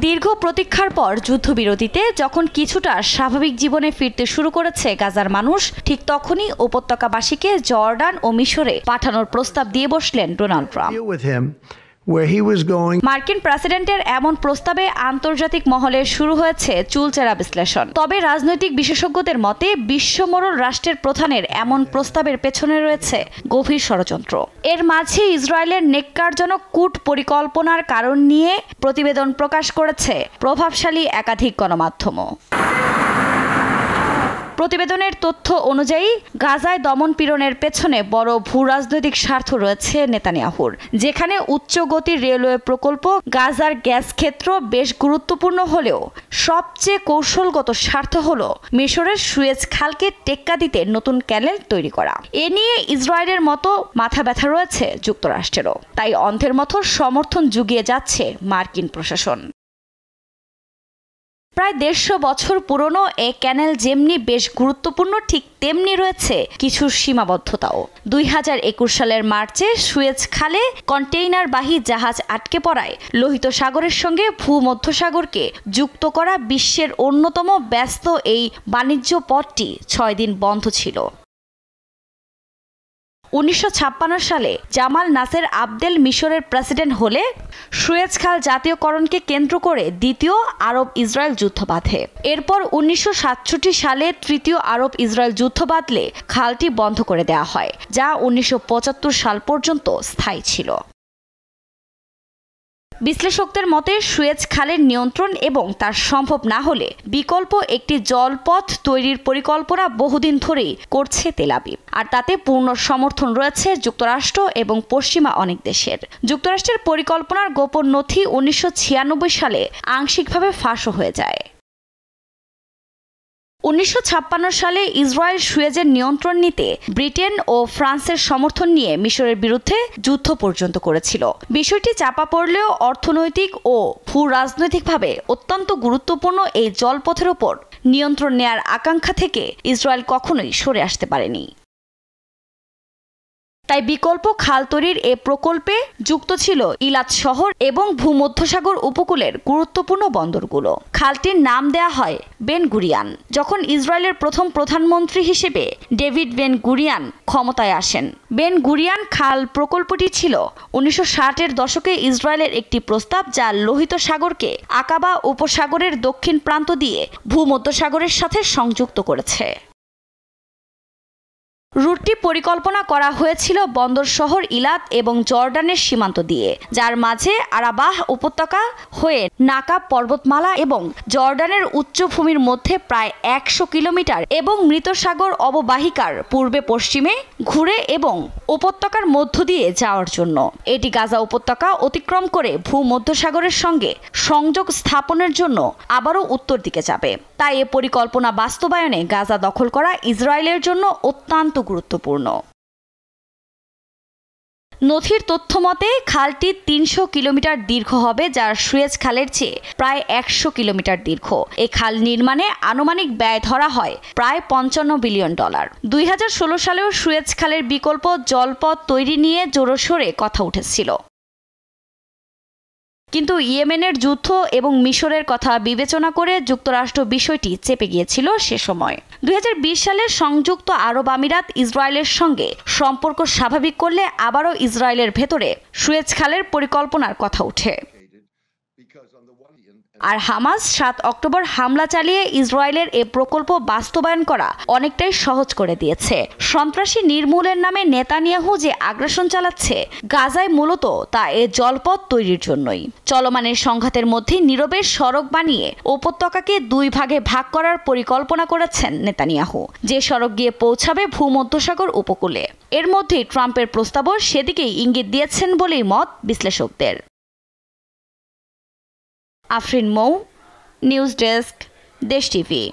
দীর্ঘ প্রতীক্ষার পর যুদ্ধবিরতিতে যখন কিছুটা স্বাভাবিক জীবনে ফিরতে শুরু করেছে গাজার মানুষ, ঠিক তখনই উপত্যকাবাসীকে জর্ডান ও মিশরে পাঠানোর প্রস্তাব দিয়ে বসলেন ডোনাল্ড ট্রাম্প। মার্কিন প্রেসিডেন্টের এমন প্রস্তাবে আন্তর্জাতিক মহলে শুরু হয়েছে চুলচেরা বিশ্লেষণ। তবে রাজনৈতিক বিশেষজ্ঞদের মতে বিশ্বমোড়ল রাষ্ট্রের প্রধানের এমন প্রস্তাবের পেছনে রয়েছে গভীর ষড়যন্ত্র। এর মাঝে ইসরায়েলের নেক্কারজনক কূট পরিকল্পনার কারণ নিয়ে প্রতিবেদন প্রকাশ করেছে প্রভাবশালী একাধিক গণমাধ্যমও। প্রতিবেদনের তথ্য অনুযায়ী গাজায় দমন-পীড়নের পেছনে বড় ভূরাজনৈতিক স্বার্থ রয়েছে নেতানিয়াহুর। যেখানে উচ্চ গতির রেলওয়ে প্রকল্প, গাজার গ্যাস ক্ষেত্র বেশ গুরুত্বপূর্ণ হলেও সবচেয়ে কৌশলগত স্বার্থ হলো মিশরের সুয়েজ খালকে টেক্কা দিতে নতুন ক্যানেল তৈরি করা। এ নিয়ে ইসরায়েলের মতো মাথা ব্যথা রয়েছে যুক্তরাষ্ট্রেরও। তাই অন্ধের মতো সমর্থন জুগিয়ে যাচ্ছে মার্কিন প্রশাসন। প্রায় 150 বছর পুরনো এ ক্যানেল যেমনি বেশ গুরুত্বপূর্ণ, ঠিক তেমনি রয়েছে কিছু সীমাবদ্ধতাও। 2021 সালের মার্চে সুয়েজ খালে কন্টেইনারবাহী জাহাজ আটকে পড়ায় লোহিত সাগরের সঙ্গে ভূমধ্যসাগরকে যুক্ত করা বিশ্বের অন্যতম ব্যস্ত এই বাণিজ্য পথটি 6 দিন বন্ধ ছিল। 1956 সালে জামাল নাসের আবদেল মিশরের প্রেসিডেন্ট হলে সুয়েজ খাল জাতীয়করণকে কেন্দ্র করে দ্বিতীয় আরব ইসরায়েল যুদ্ধ বাধে। এরপর 1967 সালে তৃতীয় আরব ইসরায়েল যুদ্ধ বাধলে খালটি বন্ধ করে দেওয়া হয়, যা 1975 সাল পর্যন্ত স্থায়ী ছিল। বিশ্লেষকদের মতে সুয়েজ খালের নিয়ন্ত্রণ এবং তার সম্ভব না হলে বিকল্প একটি জলপথ তৈরির পরিকল্পনা বহুদিন ধরেই করছে তেল আবিব। আর তাতে পূর্ণ সমর্থন রয়েছে যুক্তরাষ্ট্র এবং পশ্চিমা অনেক দেশের। যুক্তরাষ্ট্রের পরিকল্পনার গোপন নথি 1996 সালে আংশিকভাবে ফাঁসও হয়ে যায়। 1956 সালে ইসরায়েল সুয়েজের নিয়ন্ত্রণ নিতে ব্রিটেন ও ফ্রান্সের সমর্থন নিয়ে মিশরের বিরুদ্ধে যুদ্ধ পর্যন্ত করেছিল। বিষয়টি চাপা পড়লেও অর্থনৈতিক ও ভূ-রাজনৈতিকভাবে অত্যন্ত গুরুত্বপূর্ণ এই জলপথের ওপর নিয়ন্ত্রণ নেয়ার আকাঙ্ক্ষা থেকে ইসরায়েল কখনোই সরে আসতে পারেনি। তাই বিকল্প খাল তৈরির এ প্রকল্পে যুক্ত ছিল ইলাত শহর এবং ভূমধ্যসাগর উপকূলের গুরুত্বপূর্ণ বন্দরগুলো। খালটির নাম দেয়া হয় বেন গুরিয়ান। যখন ইসরায়েলের প্রথম প্রধানমন্ত্রী হিসেবে ডেভিড বেন গুরিয়ান ক্ষমতায় আসেন, বেন গুরিয়ান খাল প্রকল্পটি ছিল 1960-এর দশকে ইসরায়েলের একটি প্রস্তাব, যা লোহিত সাগরকে আকাবা উপসাগরের দক্ষিণ প্রান্ত দিয়ে ভূমধ্যসাগরের সাথে সংযুক্ত করেছে। রুটটি পরিকল্পনা করা হয়েছিল বন্দর শহর ইলাত এবং জর্ডানের সীমান্ত দিয়ে, যার মাঝে আরাবাহ উপত্যকা হয়ে নাকাব পর্বতমালা এবং জর্ডানের উচ্চভূমির মধ্যে প্রায় 100 কিলোমিটার এবং মৃত সাগর অববাহিকার পূর্বে পশ্চিমে ঘুরে এবং উপত্যকার মধ্য দিয়ে যাওয়ার জন্য। এটি গাজা উপত্যকা অতিক্রম করে ভূমধ্যসাগরের সঙ্গে সংযোগ স্থাপনের জন্য আবারও উত্তর দিকে যাবে। তাই এ পরিকল্পনা বাস্তবায়নে গাজা দখল করা ইসরায়েলের জন্য অত্যন্ত গুরুত্বপূর্ণ। নথির তথ্য মতে খালটি 300 কিলোমিটার দীর্ঘ হবে, যার সুয়েজ খালের চেয়ে প্রায় 100 কিলোমিটার দীর্ঘ। এই খাল নির্মাণে আনুমানিক ব্যয় ধরা হয় প্রায় $55 বিলিয়ন। 2016 সালেও সুয়েজ খালের বিকল্প জলপথ তৈরি নিয়ে জোরসোরে কথা উঠেছিল, কিন্তু ইয়েমেনের যুদ্ধ এবং মিশরের কথা বিবেচনা করে যুক্তরাষ্ট্র বিষয়টি চেপে গিয়েছিল সে সময়। 2020 সালে সংযুক্ত আরব আমিরাত ইসরায়েলের সঙ্গে সম্পর্ক স্বাভাবিক করলে আবারও ইসরায়েলের ভেতরে সুয়েজ খালের পরিকল্পনার কথা ওঠে। আর হামাস 7 অক্টোবর হামলা চালিয়ে ইসরায়েলের এ প্রকল্প বাস্তবায়ন করা অনেকটাই সহজ করে দিয়েছে। সন্ত্রাসী নির্মূলের নামে নেতানিয়াহু যে আগ্রাসন চালাচ্ছে গাজায়, মূলত তা এ জলপথ তৈরির জন্যই। চলমানের সংঘাতের মধ্যে নীরবে সড়ক বানিয়ে উপত্যকাকে 2 ভাগে ভাগ করার পরিকল্পনা করেছেন নেতানিয়াহু, যে সড়ক গিয়ে পৌঁছাবে ভূমধ্যসাগর উপকূলে। এর মধ্যেই ট্রাম্পের প্রস্তাবও সেদিকেই ইঙ্গিত দিয়েছেন বলেই মত বিশ্লেষকদের। আফরিন মৌ, নিউজ ডেস্ক, দেশ টিভি।